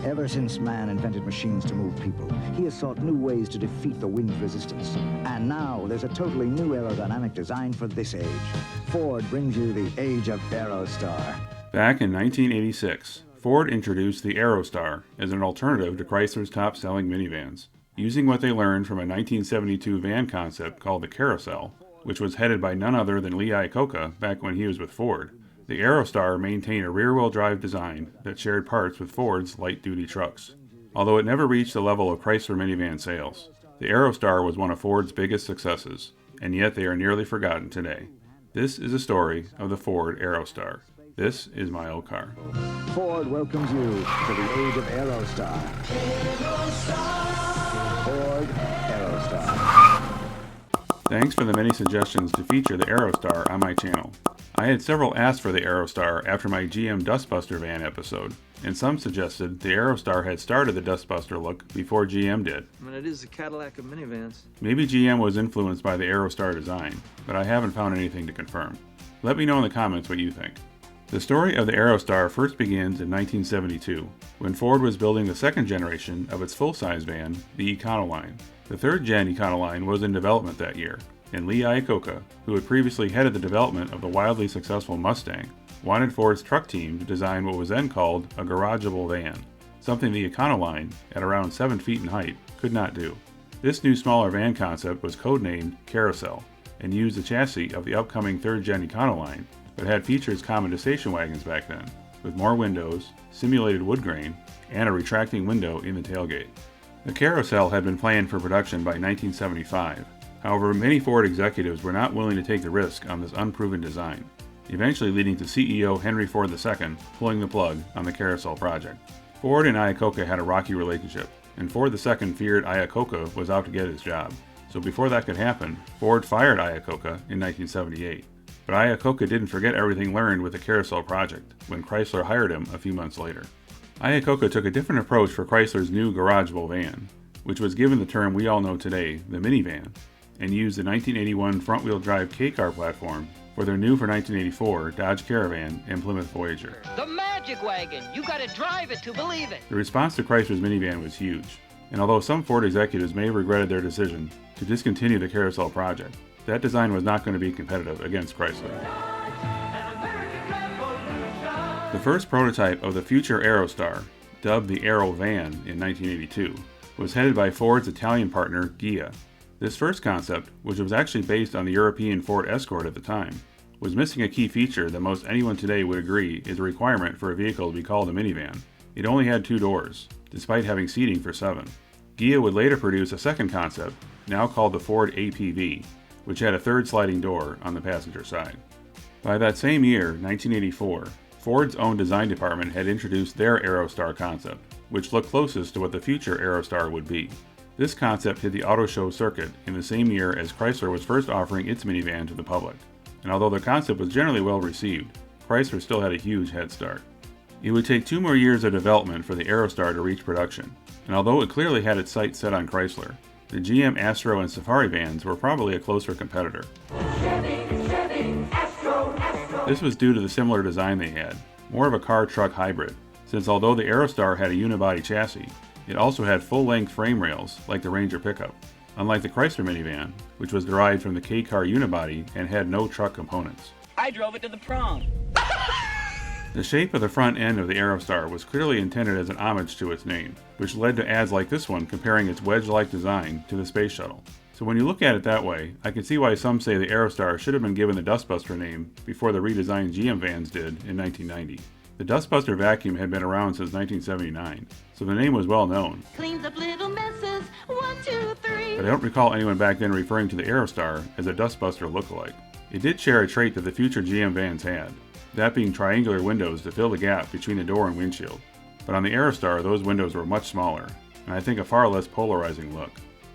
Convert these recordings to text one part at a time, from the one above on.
Ever since man invented machines to move people, he has sought new ways to defeat the wind's resistance. And now there's a totally new aerodynamic design for this age. Ford brings you the age of Aerostar. Back in 1986, Ford introduced the Aerostar as an alternative to Chrysler's top-selling minivans. Using what they learned from a 1972 van concept called the Carousel, which was headed by none other than Lee Iacocca back when he was with Ford, the Aerostar maintained a rear-wheel drive design that shared parts with Ford's light-duty trucks. Although it never reached the level of Chrysler minivan sales, the Aerostar was one of Ford's biggest successes, and yet they are nearly forgotten today. This is a story of the Ford Aerostar. This is my old car. Ford welcomes you to the age of Aerostar. Ford Aerostar. Thanks for the many suggestions to feature the Aerostar on my channel. I had several ask for the Aerostar after my GM Dustbuster van episode, and some suggested the Aerostar had started the Dustbuster look before GM did. I mean, it is the Cadillac of minivans. Maybe GM was influenced by the Aerostar design, but I haven't found anything to confirm. Let me know in the comments what you think. The story of the Aerostar first begins in 1972, when Ford was building the second generation of its full-size van, the Econoline. The third-gen Econoline was in development that year, and Lee Iacocca, who had previously headed the development of the wildly successful Mustang, wanted Ford's truck team to design what was then called a garageable van, something the Econoline, at around 7 feet in height, could not do. This new smaller van concept was codenamed Carousel, and used the chassis of the upcoming third-gen Econoline, but had features common to station wagons back then, with more windows, simulated wood grain, and a retracting window in the tailgate. The Carousel had been planned for production by 1975. However, many Ford executives were not willing to take the risk on this unproven design, eventually leading to CEO Henry Ford II pulling the plug on the Carousel project. Ford and Iacocca had a rocky relationship, and Ford II feared Iacocca was out to get his job. So before that could happen, Ford fired Iacocca in 1978. But Iacocca didn't forget everything learned with the Carousel project when Chrysler hired him a few months later. Iacocca took a different approach for Chrysler's new garageable van, which was given the term we all know today, the minivan, and used the 1981 front-wheel drive K-car platform for their new for 1984 Dodge Caravan and Plymouth Voyager. The magic wagon! You gotta drive it to believe it! The response to Chrysler's minivan was huge, and although some Ford executives may have regretted their decision to discontinue the Carousel project, that design was not going to be competitive against Chrysler. The first prototype of the future Aerostar, dubbed the Aero Van in 1982, was headed by Ford's Italian partner Ghia. This first concept, which was actually based on the European Ford Escort at the time, was missing a key feature that most anyone today would agree is a requirement for a vehicle to be called a minivan. It only had 2 doors, despite having seating for 7. Ghia would later produce a second concept, now called the Ford APV, which had a third sliding door on the passenger side. By that same year, 1984, Ford's own design department had introduced their Aerostar concept, which looked closest to what the future Aerostar would be. This concept hit the auto show circuit in the same year as Chrysler was first offering its minivan to the public, and although the concept was generally well received, Chrysler still had a huge head start. It would take 2 more years of development for the Aerostar to reach production, and although it clearly had its sights set on Chrysler, the GM Astro and Safari vans were probably a closer competitor. Chevy Astro. This was due to the similar design they had, more of a car-truck hybrid, since although the Aerostar had a unibody chassis, it also had full-length frame rails like the Ranger pickup, unlike the Chrysler minivan, which was derived from the K-car unibody and had no truck components. I drove it to the prom. The shape of the front end of the Aerostar was clearly intended as an homage to its name, which led to ads like this one comparing its wedge-like design to the Space Shuttle. So when you look at it that way, I can see why some say the Aerostar should have been given the Dustbuster name before the redesigned GM vans did in 1990. The Dustbuster vacuum had been around since 1979, so the name was well known. Cleans up little messes, 1, 2, 3. But I don't recall anyone back then referring to the Aerostar as a Dustbuster lookalike. It did share a trait that the future GM vans had, that being triangular windows to fill the gap between the door and windshield. But on the Aerostar, those windows were much smaller, and I think a far less polarizing look.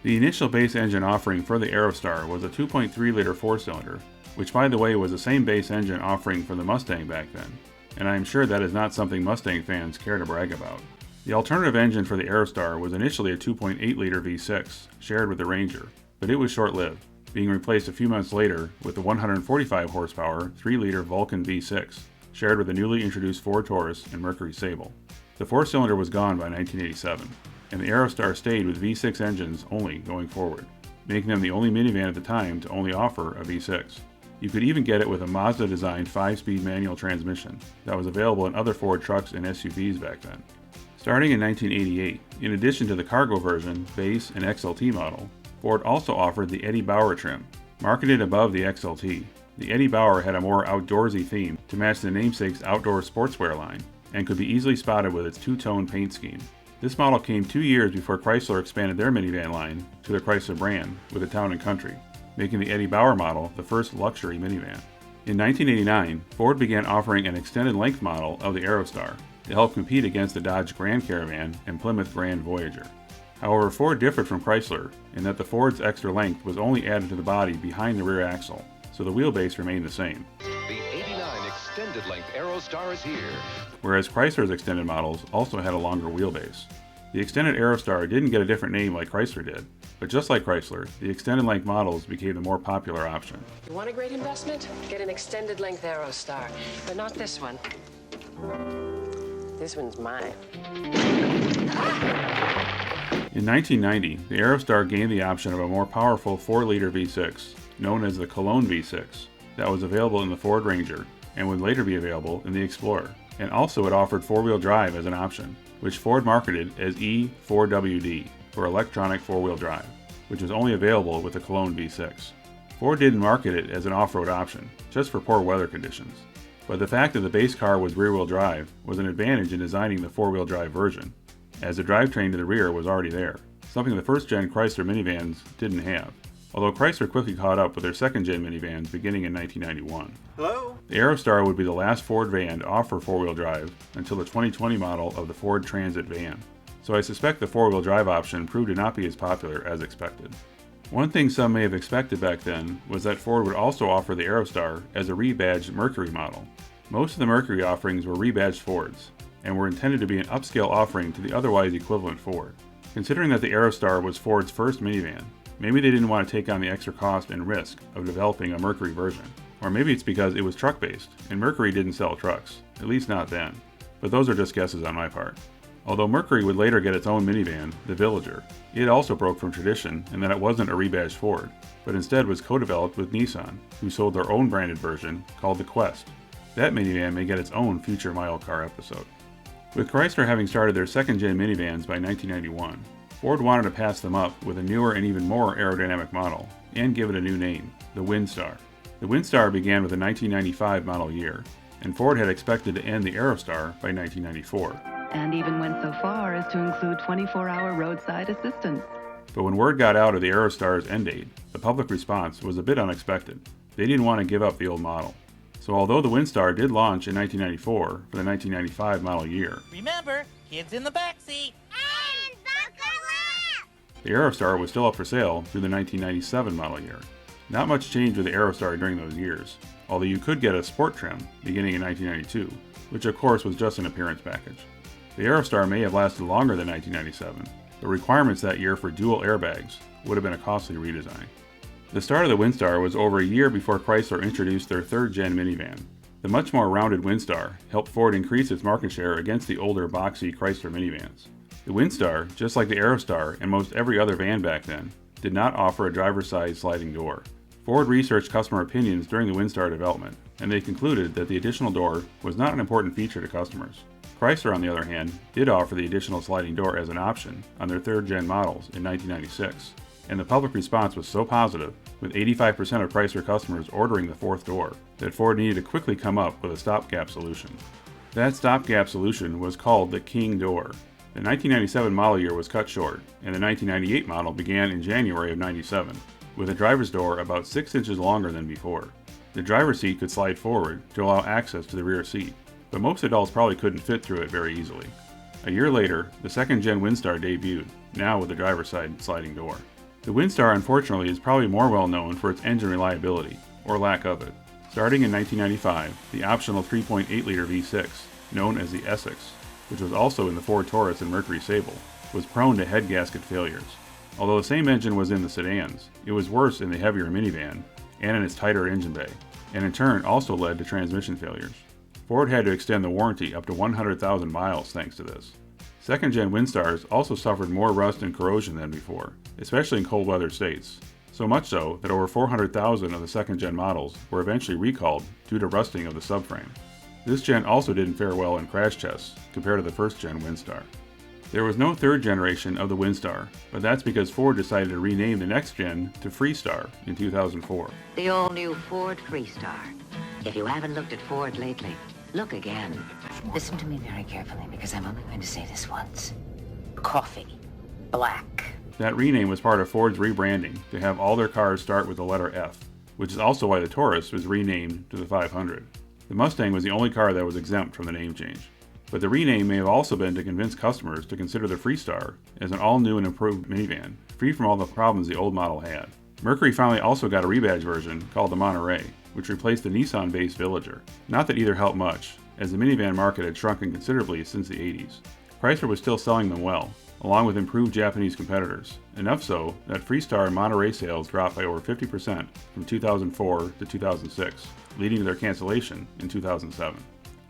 The initial base engine offering for the Aerostar was a 2.3-liter 4-cylinder, which by the way was the same base engine offering for the Mustang back then, and I am sure that is not something Mustang fans care to brag about. The alternative engine for the Aerostar was initially a 2.8-liter V6, shared with the Ranger, but it was short-lived, being replaced a few months later with the 145 horsepower 3-liter Vulcan V6, shared with the newly introduced Ford Taurus and Mercury Sable. The 4-cylinder was gone by 1987, and the Aerostar stayed with V6 engines only going forward, making them the only minivan at the time to only offer a V6. You could even get it with a Mazda-designed 5-speed manual transmission that was available in other Ford trucks and SUVs back then. Starting in 1988, in addition to the cargo version, base, and XLT model, Ford also offered the Eddie Bauer trim. Marketed above the XLT, the Eddie Bauer had a more outdoorsy theme to match the namesake's outdoor sportswear line, and could be easily spotted with its two-tone paint scheme. This model came 2 years before Chrysler expanded their minivan line to the Chrysler brand with a Town & Country, making the Eddie Bauer model the first luxury minivan. In 1989, Ford began offering an extended length model of the Aerostar to help compete against the Dodge Grand Caravan and Plymouth Voyager. However, Ford differed from Chrysler in that the Ford's extra length was only added to the body behind the rear axle, so the wheelbase remained the same. The 89 extended length Aerostar is here. Whereas Chrysler's extended models also had a longer wheelbase. The extended Aerostar didn't get a different name like Chrysler did, but just like Chrysler, the extended length models became the more popular option. You want a great investment? Get an extended length Aerostar, but not this one. This one's mine. In 1990, the Aerostar gained the option of a more powerful 4-liter V6, known as the Cologne V6, that was available in the Ford Ranger and would later be available in the Explorer. And also it offered 4-wheel drive as an option, which Ford marketed as E4WD, for electronic 4-wheel drive, which was only available with the Cologne V6. Ford didn't market it as an off-road option, just for poor weather conditions. But the fact that the base car was rear-wheel drive was an advantage in designing the 4-wheel drive version, as the drivetrain to the rear was already there, something the first-gen Chrysler minivans didn't have, although Chrysler quickly caught up with their second-gen minivans beginning in 1991. Hello? The Aerostar would be the last Ford van to offer 4-wheel drive until the 2020 model of the Ford Transit van, so I suspect the 4-wheel drive option proved to not be as popular as expected. One thing some may have expected back then was that Ford would also offer the Aerostar as a rebadged Mercury model. Most of the Mercury offerings were rebadged Fords, and were intended to be an upscale offering to the otherwise equivalent Ford. Considering that the Aerostar was Ford's first minivan, maybe they didn't want to take on the extra cost and risk of developing a Mercury version. Or maybe it's because it was truck-based, and Mercury didn't sell trucks, at least not then. But those are just guesses on my part. Although Mercury would later get its own minivan, the Villager, it also broke from tradition in that it wasn't a rebadged Ford, but instead was co-developed with Nissan, who sold their own branded version called the Quest. That minivan may get its own future Mile Car episode. With Chrysler having started their second-gen minivans by 1991, Ford wanted to pass them up with a newer and even more aerodynamic model, and give it a new name, the Windstar. The Windstar began with a 1995 model year, and Ford had expected to end the Aerostar by 1994. And even went so far as to include 24-hour roadside assistance. But when word got out of the Aerostar's end date, the public response was a bit unexpected. They didn't want to give up the old model. So although the Windstar did launch in 1994 for the 1995 model year, remember, kids in the backseat. And buckle up! the Aerostar was still up for sale through the 1997 model year. Not much changed with the Aerostar during those years, although you could get a sport trim beginning in 1992, which of course was just an appearance package. The Aerostar may have lasted longer than 1997, but requirements that year for dual airbags would have been a costly redesign. The start of the Windstar was over a year before Chrysler introduced their third-gen minivan. The much more rounded Windstar helped Ford increase its market share against the older boxy Chrysler minivans. The Windstar, just like the Aerostar and most every other van back then, did not offer a driver's-side sliding door. Ford researched customer opinions during the Windstar development, and they concluded that the additional door was not an important feature to customers. Chrysler, on the other hand, did offer the additional sliding door as an option on their third-gen models in 1996, and the public response was so positive, with 85% of Chrysler customers ordering the fourth door, that Ford needed to quickly come up with a stopgap solution. That stopgap solution was called the King Door. The 1997 model year was cut short, and the 1998 model began in January of 97, with a driver's door about 6 inches longer than before. The driver's seat could slide forward to allow access to the rear seat, but most adults probably couldn't fit through it very easily. A year later, the second-gen Windstar debuted, now with a driver's side sliding door. The Windstar, unfortunately, is probably more well known for its engine reliability, or lack of it. Starting in 1995, the optional 3.8-liter V6, known as the Essex, which was also in the Ford Taurus and Mercury Sable, was prone to head gasket failures. Although the same engine was in the sedans, it was worse in the heavier minivan and in its tighter engine bay, and in turn also led to transmission failures. Ford had to extend the warranty up to 100,000 miles thanks to this. Second-gen Windstars also suffered more rust and corrosion than before, especially in cold weather states. So much so that over 400,000 of the second-gen models were eventually recalled due to rusting of the subframe. This gen also didn't fare well in crash tests compared to the first-gen Windstar. There was no third generation of the Windstar, but that's because Ford decided to rename the next gen to Freestar in 2004. The all-new Ford Freestar. If you haven't looked at Ford lately, look again. Listen to me very carefully, because I'm only going to say this once. Coffee. Black. That rename was part of Ford's rebranding to have all their cars start with the letter F, which is also why the Taurus was renamed to the 500. The Mustang was the only car that was exempt from the name change. But the rename may have also been to convince customers to consider the Freestar as an all-new and improved minivan, free from all the problems the old model had. Mercury finally also got a rebadge version called the Monterey, which replaced the Nissan-based Villager. Not that either helped much, as the minivan market had shrunken considerably since the 80s. Chrysler was still selling them well, along with improved Japanese competitors, enough so that Freestar and Monterey sales dropped by over 50% from 2004 to 2006, leading to their cancellation in 2007.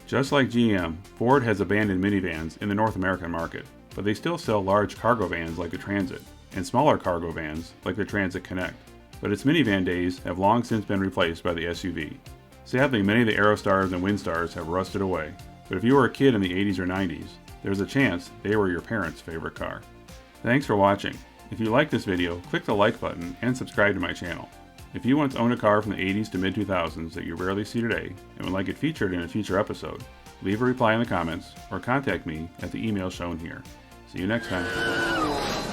Just like GM, Ford has abandoned minivans in the North American market, but they still sell large cargo vans like the Transit, and smaller cargo vans like the Transit Connect. But its minivan days have long since been replaced by the SUV. Sadly, many of the Aerostars and Windstars have rusted away, but if you were a kid in the 80s or 90s, there's a chance they were your parents' favorite car. Thanks for watching. If you liked this video, click the like button and subscribe to my channel. If you once owned a car from the 80s to mid-2000s that you rarely see today and would like it featured in a future episode, leave a reply in the comments or contact me at the email shown here. See you next time.